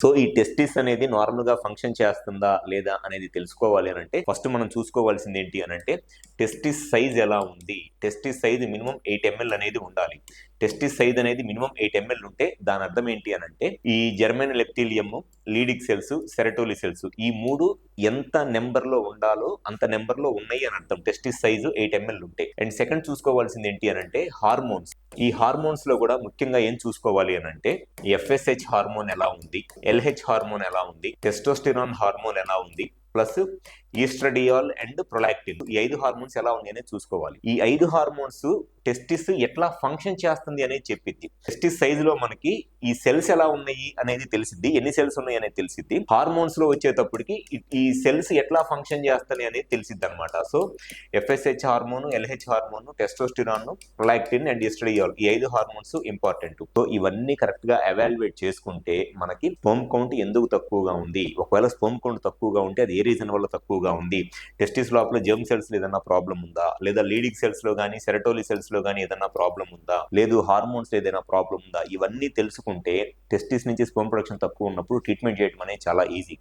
So ఈ testis అనేది normal గా ఫంక్షన్ చేస్తుందా లేదా అనేది తెలుసుకోవాలి అని అంటే ఫస్ట్ మనం చూసుకోవాల్సింది ఏంటి అని అంటే టెస్టిస్ సైజ్ ఎలా ఉంది. టెస్టిస్ సైజ్ మినిమం 8 ml అనేది ఉండాలి. టెస్టిస్ సైజ్ అనేది మినిమం 8 ml ఉంటే దాని అర్థం ఏంటి అని అంటే ఈ జర్మన్ లెప్టిలియం, లీడిక్ సెల్స్, సెరటోలి సెల్స్ ఈ మూడు ఎంత నెంబర్ లో ఉండాలో అంత నెంబర్ లో ఉన్నాయి అని అర్థం. టెస్టిస్ సైజు 8 ml ఉంటే. అండ్ సెకండ్ చూసుకోవాల్సింది ఏంటి అని అంటే హార్మోన్స్. ఈ హార్మోన్స్ లో కూడా ముఖ్యంగా ఏం చూసుకోవాలి అని అంటే FSH హార్మోన్ ఎలా ఉంది, LH హార్మోన్ ఎలా ఉంది, టెస్టోస్టిరాన్ హార్మోన్ ఎలా ఉంది, ప్లస్ ఈస్ట్రడియాల్ అండ్ ప్రొలాక్టిన్ ఈ 5 హార్మోన్స్ ఎలా ఉంది అనేది చూసుకోవాలి. ఈ 5 హార్మోన్స్ టెస్టిస్ ఎట్లా ఫంక్షన్ చేస్తుంది అనేది చెప్పిద్ది. టెస్టిస్ సైజ్ లో మనకి ఈ సెల్స్ ఎలా ఉన్నాయి అనేది తెలిసిద్ది, ఎన్ని సెల్స్ ఉన్నాయి అనేది తెలిసిద్ది. హార్మోన్స్ లో వచ్చేటప్పటికి ఈ సెల్స్ ఎట్లా ఫంక్షన్ చేస్తాయి అనేది తెలిసిద్ది అనమాట. So FSH hormone, LH hormone, testosterone, prolactin and estradiol ఈ 5 హార్మోన్స్ ఇంపార్టెంట్. సో ఇవన్నీ కరెక్ట్ గా ఎవాల్యుయేట్ చేసుకుంటే మనకి స్పెర్మ్ కౌంట్ ఎందుకు తక్కువగా ఉంది, ఒకవేళ స్పెర్మ్ కౌంట్ తక్కువగా ఉంటే అది ఏ రీజన్ వల్ల తక్కువగా ఉంది, టెస్టిస్ లోపల జెర్మ్ సెల్స్ ఏదైనా ప్రాబ్లం ఉందా, లేదా లీడిక్ సెల్స్ లో కానీ సెరటోలి సెల్స్ లో కానీ ఏదైనా ప్రాబ్లం ఉందా, లేదు హార్మోన్స్ ఏదైనా ప్రాబ్లం ఉందా, ఇవన్నీ తెలుసుకుంటే టెస్టిస్ నుంచి స్పెర్మ్ ప్రొడక్షన్ తక్కువ ఉన్నప్పుడు ట్రీట్మెంట్ చేయడం అనేది చాలా ఈజీ.